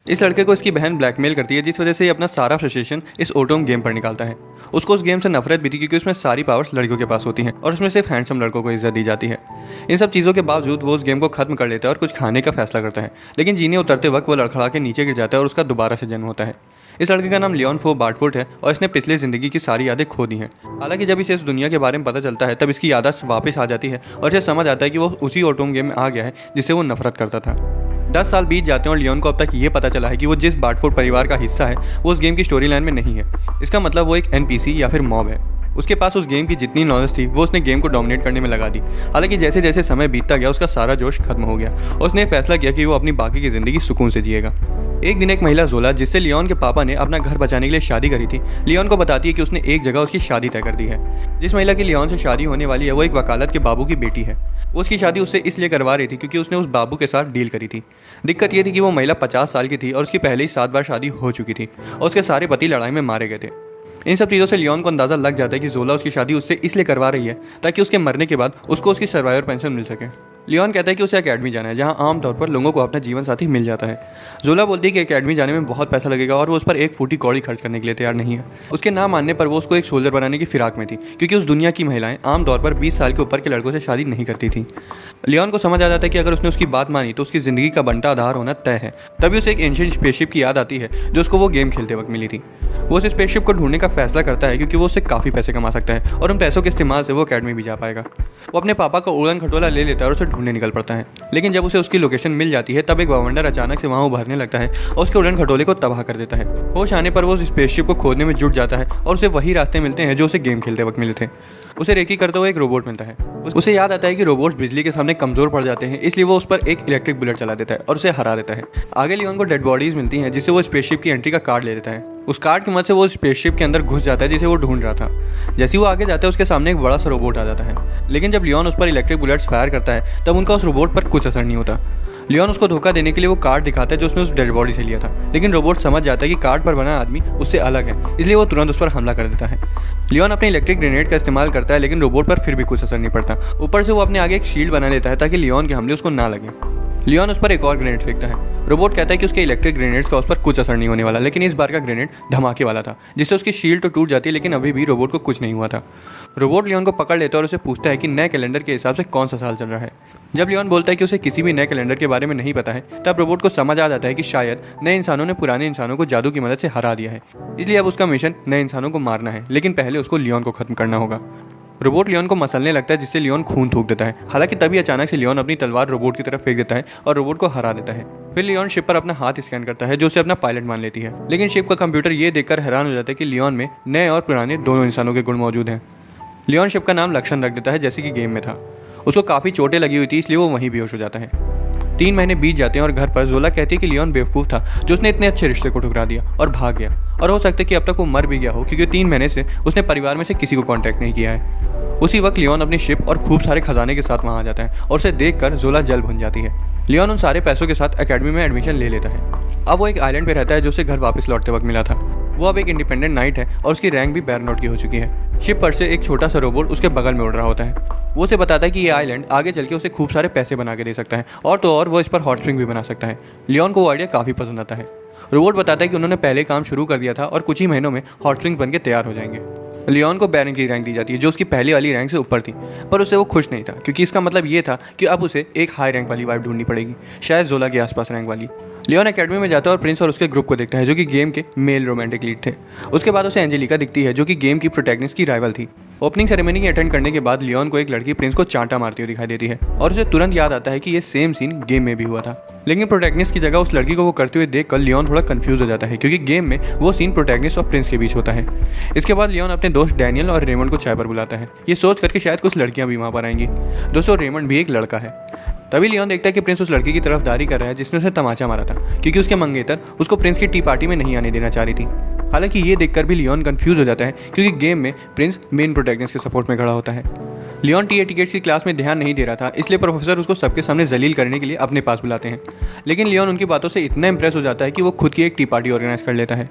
इस लड़के को इसकी बहन ब्लैकमेल करती है, जिस वजह से ये अपना सारा फ्रस्ट्रेशन इस ओटोम गेम पर निकालता है। उसको उस गेम से नफरत भी थी क्योंकि उसमें सारी पावर्स लड़कियों के पास होती हैं और उसमें सिर्फ हैंडसम लड़कों को इज्जत दी जाती है। इन सब चीज़ों के बावजूद वो उस गेम को खत्म कर लेता है और कुछ खाने का फैसला करता है, लेकिन जीने उतरते वक्त वो लड़खड़ा के नीचे गिर जाता है और उसका दोबारा से जन्म होता है। इस लड़के का नाम लियोन फो बार्टफुट है और इसने पिछले ज़िंदगी की सारी यादें खो दी हैं। हालांकि जब इसे इस दुनिया के बारे में पता चलता है तब इसकी याददाश्त वापस आ जाती है और इसे समझ आता है कि वो उसी ओटोम गेम में आ गया है जिससे वो नफरत करता था। 10 साल बीत जाते हैं और लियोन को अब तक ये पता चला है कि वो जिस बार्टफुट परिवार का हिस्सा है वो उस गेम की स्टोरी लाइन में नहीं है। इसका मतलब वो एक NPC या फिर मॉब है। उसके पास उस गेम की जितनी नॉलेज थी वो उसने गेम को डोमिनेट करने में लगा दी। हालांकि जैसे जैसे समय बीतता गया उसका सारा जोश खत्म हो गया और उसने फैसला किया कि वो अपनी बाकी की ज़िंदगी सुकून से जिएगा। एक दिन एक महिला जोला, जिससे लियोन के पापा ने अपना घर बचाने के लिए शादी करी थी, लियोन को बताती है कि उसने एक जगह उसकी शादी तय कर दी है। जिस महिला की लियोन से शादी होने वाली है वो एक वकालत के बाबू की बेटी है। वो उसकी शादी उससे इसलिए करवा रही थी क्योंकि उसने उस बाबू के साथ डील करी थी। दिक्कत ये थी कि वो महिला 50 साल की थी और उसकी पहले ही 7 बार शादी हो चुकी थी और उसके सारे पति लड़ाई में मारे गए थे। इन सब चीज़ों से लियोन को अंदाज़ा लग जाता है कि जोला उसकी शादी उससे इसलिए करवा रही है ताकि उसके मरने के बाद उसको उसकी सर्वाइवर पेंशन मिल सके। लियोन कहता है कि उसे एकेडमी जाना है जहां आमतौर पर लोगों को अपना जीवन साथी मिल जाता है। जोला बोलती है कि एकेडमी जाने में बहुत पैसा लगेगा और वो उस पर एक फूटी कौड़ी खर्च करने के लिए तैयार नहीं है। उसके ना मानने पर वो उसको एक सोल्जर बनाने की फिराक में थी क्योंकि उस दुनिया की महिलाएं आमतौर पर 20 साल के ऊपर के लड़कों से शादी नहीं करती थी। लियोन को समझ आ जाता है कि अगर उसने उसकी बात मानी तो उसकी ज़िंदगी का बनता आधार होना तय है। तभी उसे एक एंशिएंट स्पेसशिप की याद आती है जो उसको वो गेम खेलते वक्त मिली थी। वो उस स्पेसशिप को ढूंढने का फैसला करता है क्योंकि वो उससे काफ़ी पैसे कमा सकता है और उन पैसों के इस्तेमाल से वो अकेडमी भी जा पाएगा। वो अपने पापा का उड़न खटोला ले लेता है और उसे ढूंढने निकल पड़ता है। लेकिन जब उसे उसकी लोकेशन मिल जाती है तब एक बवंडर अचानक से वहाँ उभरने लगता है और उसके उड़न खटोले को तबाह कर देता है। होश आने पर वो उस स्पेसशिप को खोजने में जुट जाता है और उसे वही रास्ते मिलते हैं जो उसे गेम खेलते वक्त मिले थे। उसे रेकी करते हुए एक रोबोट मिलता है। उसे याद आता है कि रोबोट्स बिजली के सामने कमज़ोर पड़ जाते हैं, इसलिए वो उस पर एक इलेक्ट्रिक बुलेट चला देता है और उसे हरा देता है। आगे लियोन को डेड बॉडीज मिलती हैं जिससे वो स्पेसशिप की एंट्री का कार्ड ले लेता है। उस कार्ड की मदद से वो स्पेसशिप के अंदर घुस जाता है जिसे वो ढूंढ रहा था। जैसे वो आगे जाता है उसके सामने एक बड़ा सा रोबोट आ जाता है, लेकिन जब लियोन उस पर इलेक्ट्रिक बुलेट्स फायर करता है तब उनका उस रोबोट पर कुछ असर नहीं होता। लियोन उसको धोखा देने के लिए वो कार्ड दिखाता है जो उसने उस डेड बॉडी से लिया था, लेकिन रोबोट समझ जाता है कि कार्ड पर बना आदमी उससे अलग है, इसलिए वो तुरंत उस पर हमला कर देता है। लियोन अपने इलेक्ट्रिक ग्रेनेड का इस्तेमाल करता है लेकिन रोबोट पर फिर भी कुछ असर नहीं पड़ता। ऊपर से वो अपने आगे एक शील्ड बना लेता है ताकि लियोन के हमले उसको ना लगे। लियोन उस पर एक और ग्रेनेड फेंकता है। रोबोट कहता है कि उसके इलेक्ट्रिक ग्रेनेड्स का उस पर कुछ असर नहीं होने वाला, लेकिन इस बार का ग्रेनेड धमाके वाला था जिससे उसकी शील्ड तो टूट जाती है, लेकिन अभी भी रोबोट को कुछ नहीं हुआ था। रोबोट लियोन को पकड़ लेता है और उसे पूछता है कि नए कैलेंडर के हिसाब से कौन सा साल चल रहा है। जब लियोन बोलता है कि उसे किसी भी नए कैलेंडर के बारे में नहीं पता है तब रोबोट को समझ आ जाता है कि शायद नए इंसानों ने पुराने इंसानों को जादू की मदद से हरा दिया है, इसलिए अब उसका मिशन नए इंसानों को मारना है, लेकिन पहले उसको लियोन को खत्म करना होगा। रोबोट लियोन को मसलने लगता है जिससे लियोन खून थूक देता है। हालांकि तभी अचानक से लियोन अपनी तलवार रोबोट की तरफ फेंक देता है और रोबोट को हरा देता है। फिर लियोन शिप पर अपना हाथ स्कैन करता है जो उसे अपना पायलट मान लेती है, लेकिन शिप का कंप्यूटर ये देखकर हैरान हो जाता है कि लियोन में नए और पुराने दोनों इंसानों के गुण मौजूद हैं। लियोन शिप का नाम लक्षण रख देता है जैसे कि गेम में था। उसको काफ़ी चोटें लगी हुई थी इसलिए वो वहीं बेहोश हो जाता है। 3 महीने बीत जाते हैं और घर पर जोला कहती है कि लियोन बेवकूफ़ था जो उसने इतने अच्छे रिश्ते को ठुकरा दिया और भाग गया, और हो सकता है कि अब तक वो मर भी गया हो क्योंकि 3 महीने से उसने परिवार में से किसी को कांटेक्ट नहीं किया है। उसी वक्त लियोन अपनी शिप और खूब सारे खजाने के साथ वहाँ आ जाता है और उसे देखकर जोला जल भुन जाती है। लियोन उन सारे पैसों के साथ एकेडमी में एडमिशन ले लेता है। अब वो एक आइलैंड पे रहता है जो उसे घर वापस लौटते वक्त मिला था। वो अब एक इंडिपेंडेंट नाइट है और उसकी रैंक भी बैरनोट की हो चुकी है। शिप पर से एक छोटा सा रोबोट उसके बगल में उड़ रहा होता है। वो उसे बताता है कि ये आइलैंड आगे चल के उसे खूब सारे पैसे बना के दे सकता है और तो और वो इस पर हॉट स्प्रिंग भी बना सकता है। लियोन को वो आइडिया काफ़ी पसंद आता है। रोबोट बताता है कि उन्होंने पहले काम शुरू कर दिया था और कुछ ही महीनों में हॉट स्प्रिंग बन के तैयार हो जाएंगे। लियोन को बैरन की रैंक दी जाती है जो उसकी पहली वाली रैंक से ऊपर थी, पर उससे वो खुश नहीं था क्योंकि इसका मतलब ये था कि अब उसे एक हाई रैंक वाली वाइफ ढूंढनी पड़ेगी, शायद जोला के आसपास रैंक वाली। लियोन एकेडमी में जाता है और प्रिंस और उसके ग्रुप को देखता है जो कि गेम के मेल रोमांटिक लीड थे। उसके बाद उसे एंजेलिका दिखती है जो कि गेम की प्रोटैगनिस्ट की राइवल थी। ओपनिंग सेरेमनी की अटेंड करने के बाद लियोन को एक लड़की प्रिंस को चांटा मारती हुई दिखाई देती है और उसे तुरंत याद आता है कि ये सेम सीन गेम में भी हुआ था, लेकिन प्रोटैगनिस्ट की जगह उस लड़की को वो करते हुए देखकर लियोन थोड़ा कंफ्यूज हो जाता है क्योंकि गेम में वो सीन प्रोटैगनिस्ट और प्रिंस के बीच होता है। इसके बाद लियोन अपने दोस्त डैनियल और रेमंड को चाय पर बुलाता है, ये सोच करके शायद कुछ लड़कियां भी वहाँ पर आएंगी। दोस्तों रेमंड भी एक लड़का है। तभी लियोन देखता है कि प्रिंस उस लड़की की तरफदारी कर रहा है जिसने उसे तमाचा मारा था क्योंकि उसके मंगेतर उसको प्रिंस की टी पार्टी में नहीं आने देना चाह रही थी। हालांकि ये देखकर भी लियोन कंफ्यूज हो जाता है क्योंकि गेम में प्रिंस मेन प्रोटैगनिस्ट के सपोर्ट में खड़ा होता है। लियोन टी टिकट्स की क्लास में ध्यान नहीं दे रहा था, इसलिए प्रोफेसर उसको सबके सामने जलील करने के लिए अपने पास बुलाते हैं, लेकिन लियोन उनकी बातों से इतना इंप्रेस हो जाता है कि वो खुद की एक टी पार्टी ऑर्गेनाइज कर लेता है।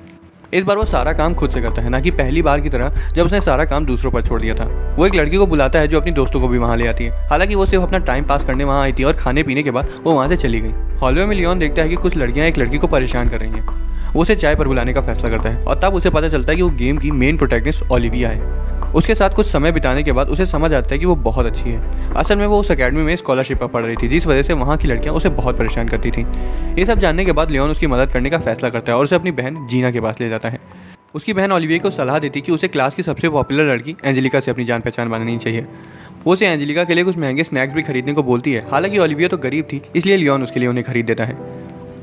इस बार वो सारा काम खुद से करता है, ना कि पहली बार की तरह जब उसने सारा काम दूसरों पर छोड़ दिया था। वो एक लड़की को बुलाता है जो अपनी दोस्तों को भी वहाँ ले आती है। हालांकि वो सिर्फ अपना टाइम पास करने वहाँ आई थी और खाने पीने के बाद वो वहाँ से चली गई। हॉलवे में लियोन देखता है कि कुछ लड़कियाँ एक लड़की को परेशान कर रही हैं। वो उसे चाय पर बुलाने का फैसला करता है और तब उसे पता चलता है कि वो गेम की मेन प्रोटैगनिस्ट ओलिविया है। उसके साथ कुछ समय बिताने के बाद उसे समझ आता है कि वो बहुत अच्छी है। असल में वो उस एकेडमी में स्कॉलरशिप पर पढ़ रही थी, जिस वजह से वहाँ की लड़कियाँ उसे बहुत परेशान करती थीं। ये सब जानने के बाद लियोन उसकी मदद करने का फैसला करता है और उसे अपनी बहन जीना के पास ले जाता है। उसकी बहन ओलिविया को सलाह देती कि उसे क्लास की सबसे पॉपुलर लड़की एंजेलिका से अपनी जान पहचान बनानी चाहिए। वो उसे एंजेलिका के लिए कुछ महंगे स्नैक्स भी खरीदने को बोलती है। हालांकि ओलिविया तो गरीब थी, इसलिए लियोन उसके लिए उन्हें खरीद देता है।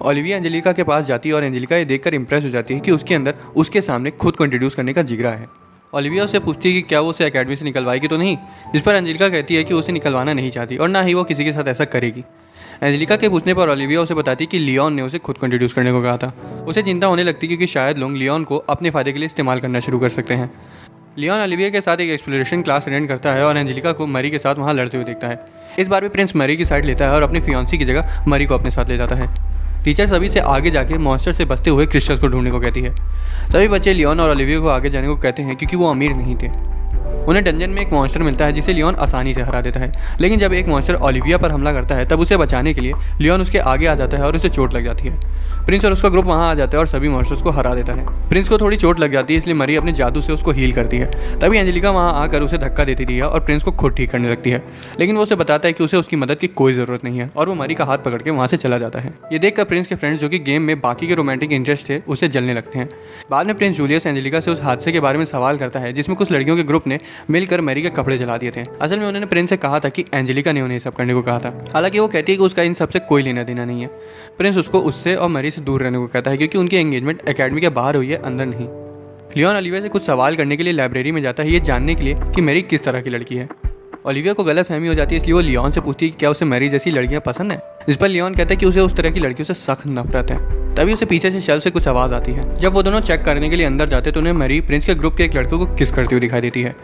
ओलिविया एंजेलिका के पास जाती है और एंजेलिका ये देखकर इंप्रेस हो जाती है कि उसके अंदर उसके सामने खुद को इंट्रोड्यूस करने का जिगरा है। ओलिविया उससे पूछती है कि क्या वो उसे एकेडमी से निकलवाएगी तो नहीं, जिस पर एंजेलिका कहती है कि उसे निकलवाना नहीं चाहती और ना ही वो किसी के साथ ऐसा करेगी। एंजेलिका के पूछने पर ओलिविया उसे बताती है कि लियोन ने उसे खुद को इंट्रोड्यूस करने को कहा था। उसे चिंता होने लगती है क्योंकि शायद लोग लियोन को अपने फ़ायदे के लिए इस्तेमाल करना शुरू कर सकते हैं। लियोन ओलिविया के साथ एक एक्सप्लोरेशन क्लास अटेंड करता है और एंजेलिका को मरी के साथ वहाँ लड़ते हुए देखता है। इस बार भी प्रिंस मरी की साइड लेता है और अपनी फियांसी की जगह मरी को अपने साथ ले जाता है। टीचर सभी से आगे जाके मॉन्स्टर से बचते हुए क्रिस्टल्स को ढूंढने को कहती है। सभी बच्चे लियोन और ओलिविया को आगे जाने को कहते हैं क्योंकि वो अमीर नहीं थे। उन्हें डंजन में एक मॉन्स्टर मिलता है जिसे लियोन आसानी से हरा देता है, लेकिन जब एक मॉन्स्टर ओलिविया पर हमला करता है तब उसे बचाने के लिए लियोन उसके आगे आ जाता है और उसे चोट लग जाती है। प्रिंस और उसका ग्रुप वहाँ आ जाता है और सभी मॉन्स्टर्स को हरा देता है। प्रिंस को थोड़ी चोट लग जाती है, इसलिए मरी अपने जादू से उसको हील करती है। तभी एंजेलिका वहाँ आकर उसे धक्का देती है और प्रिंस को खुद ठीक करने लगती है, लेकिन वो उसे बताता है कि उसे उसकी मदद की कोई ज़रूरत नहीं है और वो मरी का हाथ पकड़ के वहाँ से चला जाता है। ये देखकर प्रिंस के फ्रेंड्स जो कि गेम में बाकी के रोमांटिक इंटरेस्ट थे उसे जलने लगते हैं। बाद में प्रिंस जूलियस एंजेलिका से उस हादसे के बारे में सवाल करता है जिसमें कुछ लड़कियों के ग्रुप ने मिलकर मरी के कपड़े जला दिए थे। असल में उन्होंने प्रिंस से कहा था कि एंजेलिका ने उन्हें सब करने को कहा था। हालांकि वो कहती है कि उसका इन सबसे कोई लेना देना नहीं है। प्रिंस उसको उससे और मरी से दूर रहने को कहता है क्योंकि उनकी एंगेजमेंट एकेडमी के बाहर हुई है, अंदर नहीं। लियोन ओलिविया से कुछ सवाल करने के लिए लाइब्रेरी में जाता है, ये जानने के लिए कि मैरी किस तरह की लड़की है। ओलिविया को गलतफहमी हो जाती है, इसलिए वो लियोन से पूछती है कि क्या उसे मैरी जैसी लड़कियां पसंद है, जिस पर लियोन कहता है कि उसे उस तरह की लड़कियों से सख्त नफरत है। तभी उसे पीछे से शेल्फ से कुछ आवाज़ आती है। जब वो दोनों चेक करने के लिए अंदर जाते तो उन्हें मैरी प्रिंस के ग्रुप के एक लड़के को किस करती हुई दिखाई देती है।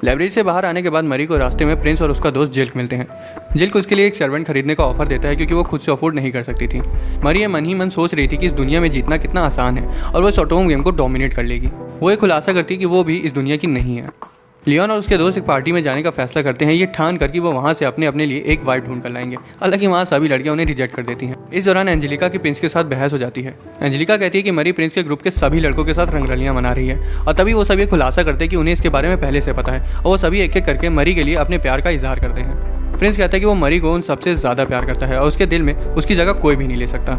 लाइब्रेरी से बाहर आने के बाद मरी को रास्ते में प्रिंस और उसका दोस्त जिल्क मिलते हैं। जिल्क उसके लिए एक सर्वेंट खरीदने का ऑफर देता है क्योंकि वो खुद से अफोर्ड नहीं कर सकती थी। मरी मन ही मन सोच रही थी कि इस दुनिया में जीतना कितना आसान है और वो इस ऑटोम गेम को डोमिनेट कर लेगी। वो एक खुलासा करती है कि वो भी इस दुनिया की नहीं है। लियोन और उसके दोस्त एक पार्टी में जाने का फैसला करते हैं, ये ठान करके वो वहाँ से अपने लिए एक वाइफ ढूंढ कर लाएंगे। हालांकि वहाँ सभी लड़कियां उन्हें रिजेक्ट कर देती हैं। इस दौरान एंजेलिका की प्रिंस के साथ बहस हो जाती है। एंजेलिका कहती है कि मरी प्रिंस के ग्रुप के सभी लड़कों के साथ रंगरलियां मना रही है और तभी वो सभी खुलासा करते हैं कि उन्हें इसके बारे में पहले से पता है और वो सभी एक एक करके मरी के लिए अपने प्यार का इजहार करते हैं। प्रिंस कहता है कि वो मरी को उन सबसे ज़्यादा प्यार करता है और उसके दिल में उसकी जगह कोई भी नहीं ले सकता।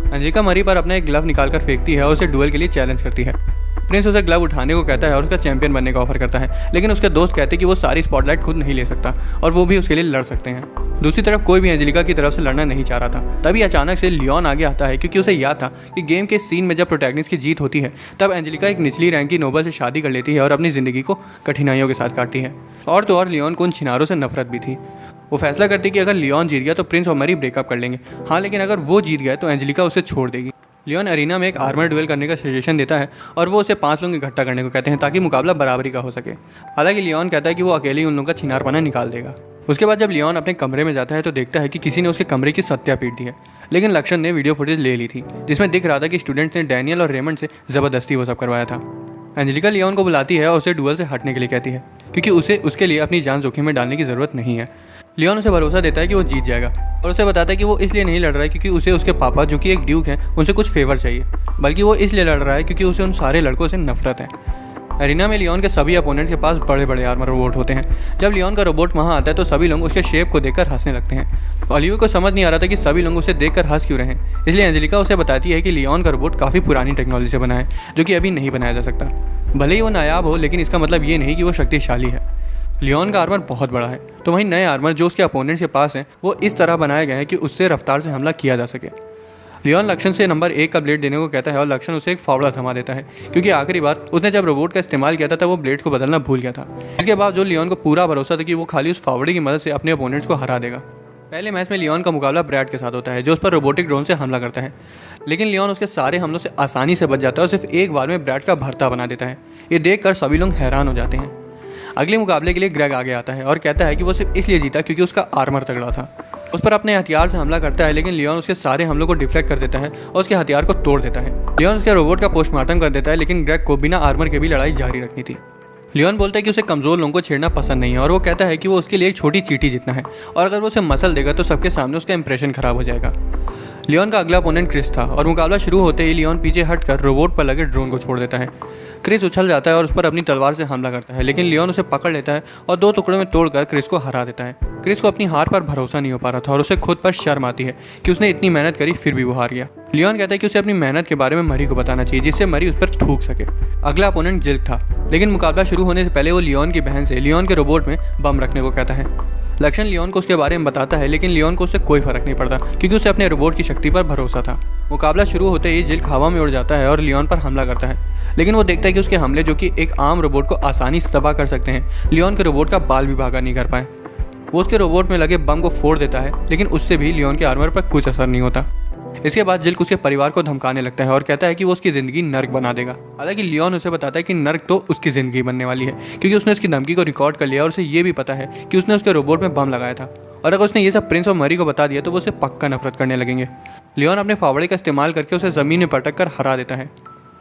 एंजेलिका मरी पर अपना एक ग्लव निकालकर फेंकती है और उसे डुएल के लिए चैलेंज करती है। प्रिंस उसे ग्लव उठाने को कहता है और उसका चैंपियन बनने का ऑफर करता है, लेकिन उसके दोस्त कहते हैं कि वो सारी स्पॉटलाइट खुद नहीं ले सकता और वो भी उसके लिए लड़ सकते हैं। दूसरी तरफ कोई भी एंजेलिका की तरफ से लड़ना नहीं चाह रहा था। तभी अचानक से लियोन आगे आता है क्योंकि उसे याद था कि गेम के सीन में जब प्रोटैगनिस्ट की जीत होती है तब एंजेलिका एक निचली रैंक की नोबल से शादी कर लेती है और अपनी ज़िंदगी को कठिनाइयों के साथ काटती है। और तो और लियोन को उन छिनारों से नफरत भी थी। वो फैसला करती कि अगर लियोन जीत गया तो प्रिंस और मरी ब्रेकअप कर लेंगे। हाँ, लेकिन अगर वो जीत गया तो एंजेलिका उसे छोड़ देगी। लियोन अरीना में एक आर्मर डुएल करने का सजेशन देता है और वो उसे 5 लोग इकट्ठा करने को कहते हैं ताकि मुकाबला बराबरी का हो सके। हालांकि लियोन कहता है कि वो अकेले ही उन लोगों का छिनारपना निकाल देगा। उसके बाद जब लियोन अपने कमरे में जाता है तो देखता है कि किसी ने उसके कमरे की सत्या पीट दी है, लेकिन लक्षण ने वीडियो फुटेज ले ली थी जिसमें दिख रहा था कि स्टूडेंट्स ने डैनियल और रेमंड से ज़बरदस्ती वो सब करवाया था। एंजेलिका लियोन को बुलाती है और उसे डुएल से हटने के लिए कहती है क्योंकि उसे उसके लिए अपनी जान जोखिम में डालने की ज़रूरत नहीं है। लियोन उसे भरोसा देता है कि वो जीत जाएगा और उसे बताता है कि वो इसलिए नहीं लड़ रहा है क्योंकि उसे उसके पापा जो कि एक ड्यूक हैं उनसे कुछ फेवर चाहिए, बल्कि वो इसलिए लड़ रहा है क्योंकि उसे उन सारे लड़कों से नफरत है। एरिना में लियोन के सभी अपोनेंट्स के पास बड़े बड़े आर्मर रोबोट होते हैं। जब लियोन का रोबोट वहाँ आता है तो सभी लोग उसके शेप को देखकर हंसने लगते हैं। ओलिविया को समझ नहीं आ रहा था कि सभी लोग उसे देखकर हंस क्यों रहे हैं, इसलिए एंजेलिका उसे बताती है कि लियोन का रोबोट काफ़ी पुरानी टेक्नोलॉजी से बना है जो कि अभी नहीं बनाया जा सकता। भले ही वो नायाब हो, लेकिन इसका मतलब ये नहीं कि वो शक्तिशाली है। लियोन का आर्मर बहुत बड़ा है, तो वहीं नए आर्मर जो उसके अपोनेंट्स के पास हैं वो इस तरह बनाए गए हैं कि उससे रफ्तार से हमला किया जा सके। लियोन लक्षण से नंबर 1 का ब्लेड देने को कहता है और लक्षण उसे एक फावड़ा थमा देता है क्योंकि आखिरी बार उसने जब रोबोट का इस्तेमाल किया था तब वो ब्लेड को बदलना भूल गया था। इसके बाद जो लियोन को पूरा भरोसा था कि वो खाली उस फावड़े की मदद से अपने अपोनेंट्स को हरा देगा। पहले मैच में लियोन का मुकाबला ब्रैड के साथ होता है जो उस पर रोबोटिक ड्रोन से हमला करता है, लेकिन लियोन उसके सारे हमलों से आसानी से बच जाता है और सिर्फ एक बार में ब्रैड का भरता बना देता है। ये देखकर सभी लोग हैरान हो जाते हैं। अगले मुकाबले के लिए ग्रेग आगे आता है और कहता है कि वो सिर्फ इसलिए जीता क्योंकि उसका आर्मर तगड़ा था। उस पर अपने हथियार से हमला करता है, लेकिन लियोन उसके सारे हमलों को डिफ्लेक्ट कर देता है और उसके हथियार को तोड़ देता है। लियोन उसके रोबोट का पोस्टमार्टम कर देता है, लेकिन ग्रेग को बिना आर्मर के भी लड़ाई जारी रखनी थी। लियोन बोलता है कि उसे कमजोर लोगों को छेड़ना पसंद नहीं है और वो कहता है कि वो उसके लिए एक छोटी चींटी जितना है और अगर वो उसे मसल देगा तो सबके सामने उसका इंप्रेशन खराब हो जाएगा। लियोन का अगला ओपोनेंट क्रिस था और मुकाबला शुरू होते ही लियोन पीछे हटकर रोबोट पर लगे ड्रोन को छोड़ देता है। क्रिस उछल जाता है और उस पर अपनी तलवार से हमला करता है, लेकिन लियोन उसे पकड़ लेता है और 2 टुकड़ों में तोड़कर क्रिस को हरा देता है। क्रिस को अपनी हार पर भरोसा नहीं हो पा रहा था और उसे खुद पर शर्म आती है कि उसने इतनी मेहनत करी फिर भी वो हार गया। लियोन कहता है कि उसे अपनी मेहनत के बारे में मरी को बताना चाहिए जिससे मरी उस पर थूक सके। अगला अपोनेंट जिल्क था, लेकिन मुकाबला शुरू होने से पहले वो लियोन की बहन से लियोन के रोबोट में बम रखने को कहता है। लक्षण लियोन को उसके बारे में बताता है, लेकिन लियोन को उससे कोई फर्क नहीं पड़ता क्योंकि उसे अपने रोबोट की शक्ति पर भरोसा था। मुकाबला शुरू होते ही जिल्क हवा में उड़ जाता है और लियोन पर हमला करता है, लेकिन वो देखता है कि उसके हमले, जो कि एक आम रोबोट को आसानी से तबाह कर सकते हैं, लियोन के रोबोट का बाल भी भागा नहीं कर पाए। वो उसके रोबोट में लगे बम को फोड़ देता है, लेकिन उससे भी लियोन के आर्मर पर कुछ असर नहीं होता। इसके बाद जिल्क उसके परिवार को धमकाने लगता है और कहता है कि वो उसकी ज़िंदगी नर्क बना देगा। हालांकि लियोन उसे बताता है कि नर्क तो उसकी ज़िंदगी बनने वाली है क्योंकि उसने उसकी धमकी को रिकॉर्ड कर लिया और उसे ये भी पता है कि उसने उसके रोबोट में बम लगाया था और अगर उसने ये सब प्रिंस और मरी को बता दिया तो वो उसे पक्का नफरत करने लगेंगे। लियोन अपने फावड़े का इस्तेमाल करके उसे ज़मीन में पटक कर हरा देता है।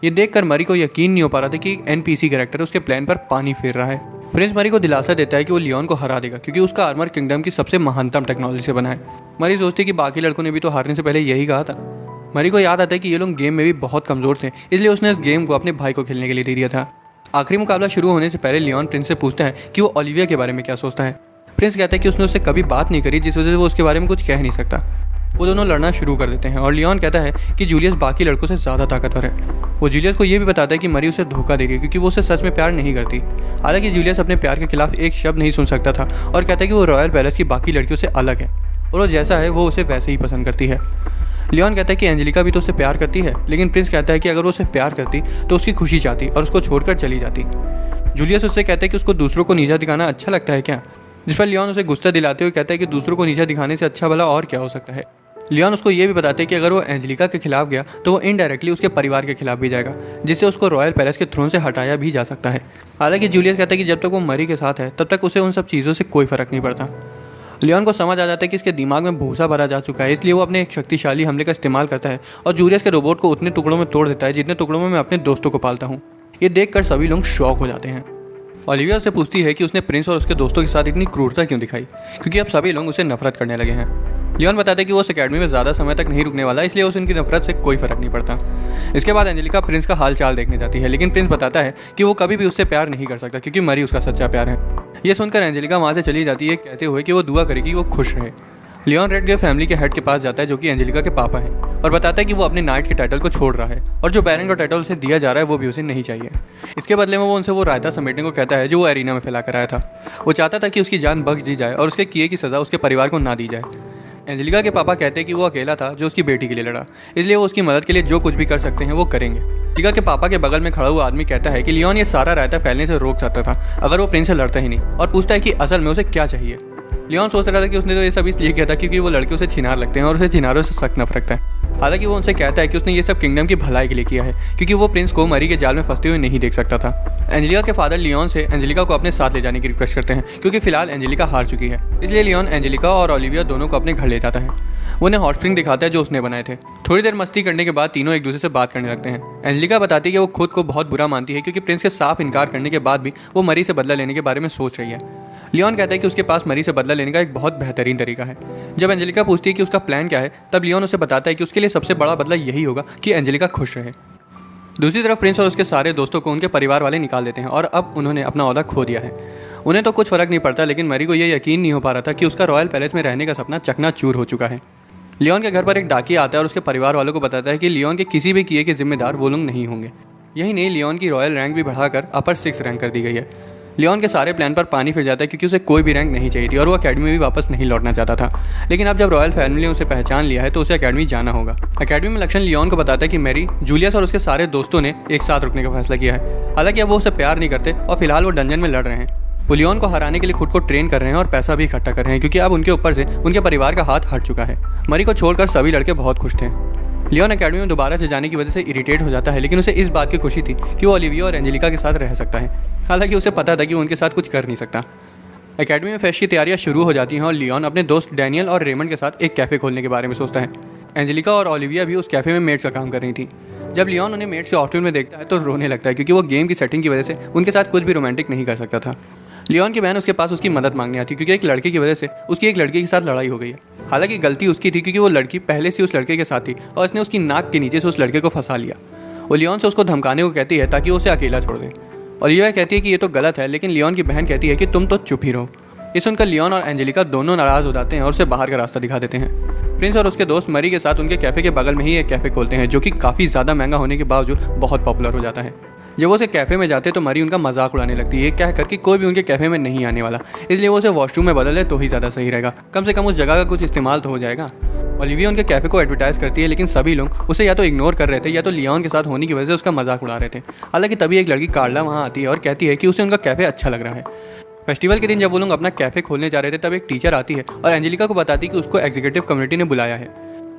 ये देखकर मरी को यकीन नहीं हो पा रहा था कि NPC कैरेक्टर उसके प्लान पर पानी फेर रहा है। प्रिंस मरी को दिलासा देता है कि वो लियोन को हरा देगा क्योंकि उसका आर्मर किंगडम की सबसे महानतम टेक्नोलॉजी से बना है। मरी सोचती है कि बाकी लड़कों ने भी तो हारने से पहले यही कहा था। मरी को याद आता है कि ये लोग गेम में भी बहुत कमज़ोर थे, इसलिए उसने इस गेम को अपने भाई को खेलने के लिए दे दिया था। आखिरी मुकाबला शुरू होने से पहले लियोन प्रिंस से पूछता है कि वो ओलिविया के बारे में क्या सोचता है। प्रिंस कहता है कि उसने उससे कभी बात नहीं करी, जिस वजह से वो उसके बारे में कुछ कह नहीं सकता। वो दोनों लड़ना शुरू कर देते हैं और लियोन कहता है कि जूलियस बाकी लड़कों से ज़्यादा ताकतवर है। वो जूलियस को ये भी बताता है कि मरी उसे धोखा दे रही है क्योंकि वो उसे सच में प्यार नहीं करती। हालांकि जूलियस अपने प्यार के खिलाफ एक शब्द नहीं सुन सकता था और कहता है कि वो रॉयल पैलेस की बाकी लड़कियों से अलग है और वो जैसा है वो उसे वैसे ही पसंद करती है। लियोन कहता है कि एंजेलिका भी तो उसे प्यार करती है, लेकिन प्रिंस कहता है कि अगर वो उसे प्यार करती तो उसकी खुशी चाहती और उसको छोड़कर चली जाती। जूलियस उससे कहता है कि उसको दूसरों को नीचा दिखाना अच्छा लगता है क्या, जिस पर लियोन उसे गुस्सा दिलाते हुए कहता है कि दूसरों को नीचा दिखाने से अच्छा भला और क्या हो सकता है। लियोन उसको ये भी बताते हैं कि अगर वो एंजेलिका के खिलाफ गया तो वो इनडायरेक्टली उसके परिवार के खिलाफ भी जाएगा, जिससे उसको रॉयल पैलेस के थ्रोन से हटाया भी जा सकता है। हालांकि जूलियस कहता है कि जब तक वो मरी के साथ है तब तक उसे उन सब चीज़ों से कोई फर्क नहीं पड़ता। लियोन को समझ आ जाता है कि इसके दिमाग में भूसा भरा जा चुका है, इसलिए वो अपने एक शक्तिशाली हमले का इस्तेमाल करता है और जूलियस के रोबोट को उतने टुकड़ों में तोड़ देता है जितने टुकड़ों में मैं अपने दोस्तों को पालता हूँ। ये देखकर सभी लोग शॉक हो जाते हैं। ओलिविया से पूछती है कि उसने प्रिंस और उसके दोस्तों के साथ इतनी क्रूरता क्यों दिखाई, क्योंकि अब सभी लोग उसे नफरत करने लगे हैं। लियोन बताता है कि वो उस अकेडमी में ज़्यादा समय तक नहीं रुकने वाला, इसलिए उसे उनकी नफरत से कोई फर्क नहीं पड़ता। इसके बाद एंजेलिका प्रिंस का हाल चाल देखने जाती है, लेकिन प्रिंस बताता है कि वो कभी भी उससे प्यार नहीं कर सकता क्योंकि मरी उसका सच्चा प्यार है। ये सुनकर एंजेलिका वहाँ से चली जाती है कहते हुए कि वो दुआ करेगी वो खुश रहे। लियोन रेडग्लेव फैमिली के हेड के पास जाता है जो कि एंजेलिका के पापा हैं और बताता है कि वो अपने नाइट के टाइटल को छोड़ रहा है और जो बैरन का टाइटल उसे दिया जा रहा है वो भी उसे नहीं चाहिए। इसके बदले में वो उनसे वो रायता समेटने को कहता है जो वो एरिना में फैला कर आया था। वो चाहता था कि उसकी जान बख्श दी जाए और उसके किए की सज़ा उसके परिवार को ना दी जाए। एंजेलिका के पापा कहते हैं कि वो अकेला था जो उसकी बेटी के लिए लड़ा, इसलिए वो उसकी मदद के लिए जो कुछ भी कर सकते हैं वो करेंगे। एंजेलिका के पापा के बगल में खड़ा हुआ आदमी कहता है कि लियोन ये सारा रायता फैलने से रोक सकता था अगर वो प्रिंस से लड़ता ही नहीं, और पूछता है कि असल में उसे क्या चाहिए। लियोन सोच रहा था कि उसने तो ये सब इसलिए किया था क्योंकि वो लड़के उसे छिनार लगते हैं और उसे छिनारों से सख्त नफरत रखता है। हालांकि वो उनसे कहता है कि उसने ये सब किंगडम की भलाई के लिए किया है क्योंकि वो प्रिंस को मरी के जाल में फंसते हुए नहीं देख सकता था। एंजेलिका के फादर लियोन से एंजेलिका को अपने साथ ले जाने की रिक्वेस्ट करते हैं क्योंकि फिलहाल एंजेलिका हार चुकी है, इसलिए लियोन एंजेलिका और ओलिविया दोनों को अपने घर ले जाता है। वो उन्हें हॉट स्प्रिंग दिखाता है जो उसने बनाए थे। थोड़ी देर मस्ती करने के बाद तीनों एक दूसरे से बात करने लगते हैं। एंजेलिका बताती है कि वो खुद को बहुत बुरा मानती है क्योंकि प्रिंस के साफ इनकार करने के बाद भी वो मरी से बदला लेने के बारे में सोच रही है। लियोन कहता है कि उसके पास मरी से बदला लेने का एक बहुत बेहतरीन तरीका है। जब एंजेलिका पूछती है कि उसका प्लान क्या है, तब लियोन उसे बताता है कि उसके लिए सबसे बड़ा बदला यही होगा कि एंजेलिका खुश रहे। दूसरी तरफ प्रिंस और उसके सारे दोस्तों को उनके परिवार वाले निकाल देते हैं और अब उन्होंने अपना ओहदा खो दिया है। उन्हें तो कुछ फर्क नहीं पड़ता, लेकिन मरी को यह यकीन नहीं हो पा रहा था कि उसका रॉयल पैलेस में रहने का सपना चकनाचूर हो चुका है। लियोन के घर पर एक डाकिया आता है और उसके परिवार वालों को बताता है कि लियोन के किसी भी किए के जिम्मेदार वो लोग नहीं होंगे। यही नहीं, लियोन की रॉयल रैंक भी बढ़ाकर अपर 6 रैंक कर दी गई है। लियोन के सारे प्लान पर पानी फिर जाता है क्योंकि उसे कोई भी रैंक नहीं चाहिए थी और वो अकेडमी में भी वापस नहीं लौटना चाहता था। लेकिन अब जब रॉयल फैमिली ने उसे पहचान लिया है तो उसे अकेडमी जाना होगा। अकेडमी में लक्षण लियोन को बताता है कि मैरी, जूलियस और उसके सारे दोस्तों ने एक साथ रुकने का फैसला किया है। हालांकि अब वो उसे प्यार नहीं करते और फिलहाल वो डंजन में लड़ रहे हैं। वो लियोन को हराने के लिए खुद को ट्रेन कर रहे हैं और पैसा भी इकट्ठा कर रहे हैं क्योंकि अब उनके ऊपर से उनके परिवार का हाथ हट चुका है। मरी को छोड़कर सभी लड़के बहुत खुश थे। लियोन अकेडमी में दोबारा से जाने की वजह से इरिटेट हो जाता है, लेकिन उसे इस बात की खुशी थी कि वो ओलिविया और एंजेलिका के साथ रह सकता है। हालांकि उसे पता था कि वो उनके साथ कुछ कर नहीं सकता। एकेडमी में फेस्ट की तैयारियां शुरू हो जाती हैं और लियोन अपने दोस्त डैनियल और रेमंड के साथ एक कैफ़े खोलने के बारे में सोचता है। एंजेलिका और ओलिविया भी उस कैफ़े में मेड्स का काम कर रही थी। जब लियोन उन्हें मेड्स के आउटफिट में देखता है तो रोने लगता है, क्योंकि वो गेम की सेटिंग की वजह से उनके साथ कुछ भी रोमांटिक नहीं कर सकता था। लियोन की बहन उसके पास उसकी मदद मांगने आती, क्योंकि एक लड़के की वजह से उसकी एक लड़के के साथ लड़ाई हो गई है। हालांकि गलती उसकी थी, क्योंकि वो लड़की पहले से उस लड़के के साथ थी और उसने उसकी नाक के नीचे से उस लड़के को फंसा लिया। वो लियोन से उसको धमकाने को कहती है ताकि वो उसे अकेला छोड़ दे। ओलिविया कहती है कि ये तो गलत है, लेकिन लियोन की बहन कहती है कि तुम तो चुप ही रहो। ये सुनकर लियोन और एंजेलिका दोनों नाराज हो जाते हैं और उसे बाहर का रास्ता दिखा देते हैं। प्रिंस और उसके दोस्त मरी के साथ उनके कैफ़े के बगल में ही एक कैफ़े खोलते हैं, जो कि काफ़ी ज़्यादा महंगा होने के बावजूद बहुत पॉपुलर हो जाता है। जब वो उसे कैफ़े में जाते तो मरी उनका मजाक उड़ाने लगती है, कह करके कोई भी उनके कैफ़े में नहीं आने वाला, इसलिए वो उसे वॉशरूम में बदल ले तो ही ज़्यादा सही रहेगा, कम से कम उस जगह का कुछ इस्तेमाल तो हो जाएगा। ओलिविया उनके कैफ़े को एडवर्टाइज करती है, लेकिन सभी लोग उसे या तो इग्नोर कर रहे थे या तो लियोन के साथ होने की वजह से उसका मजाक उड़ा रहे थे। हालांकि तभी एक लड़की कार्ला वहाँ आती है और कहती है कि उसे उनका कैफ़े अच्छा लग रहा है। फेस्टिवल के दिन जब वो लोग अपना कैफ़े खोलने जा रहे थे तब एक टीचर आती है और एंजेलिका को बताती है कि उसको एग्जीक्यूटिव कम्युनिटी ने बुलाया है।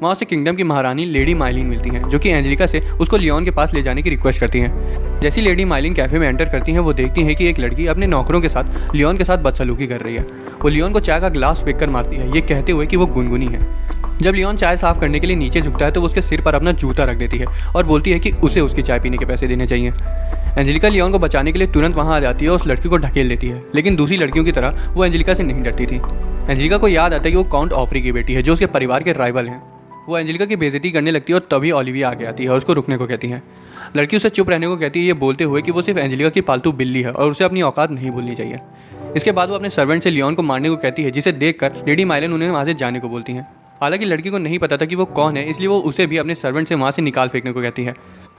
वहाँ उसे किंगडम की महारानी लेडी माइलिन मिलती हैं, जो कि एंजेलिका से उसको लियोन के पास ले जाने की रिक्वेस्ट करती हैं। जैसी लेडी माइलिन कैफ़े में एंटर करती हैं, वो देखती हैं कि एक लड़की अपने नौकरों के साथ लियोन के साथ बदसलूकी कर रही है। वो लियोन को चाय का ग्लास फेंक कर मारती है, ये कहते हुए कि वो गुनगुनी है। जब लियोन चाय साफ करने के लिए नीचे झुकता है तो वो उसके सिर पर अपना जूता रख देती है और बोलती है कि उसे उसकी चाय पीने के पैसे देने चाहिए। एंजेलिका लियोन को बचाने के लिए तुरंत वहाँ आ जाती है और उस लड़की को ढकेल देती है, लेकिन दूसरी लड़कियों की तरह वो एंजेलिका से नहीं डरती थी। एंजेलिका को याद आता है कि वो काउंट ऑफरी की बेटी है, जो उसके परिवार के राइवल हैं। वो एंजेलिका की बेइज्जती करने लगती है और तभी ओलिविया आगे आती है और उसको रुकने को कहती है। लड़की उसे चुप रहने को कहती है, ये बोलते हुए कि वो सिर्फ एंजेलिका की पालतू बिल्ली है और उसे अपनी औकात नहीं भूलनी चाहिए। इसके बाद वो अपने सर्वेंट से लियोन को मारने को कहती है, जिसे देखकर लेडी माइलन उन्हें वहाँ से जाने को बोलती हैं। हालांकि लड़की को नहीं पता था कि वो कौन है, इसलिए वो उसे भी अपने सर्वेंट से वहाँ से निकाल फेंकने को कहती है।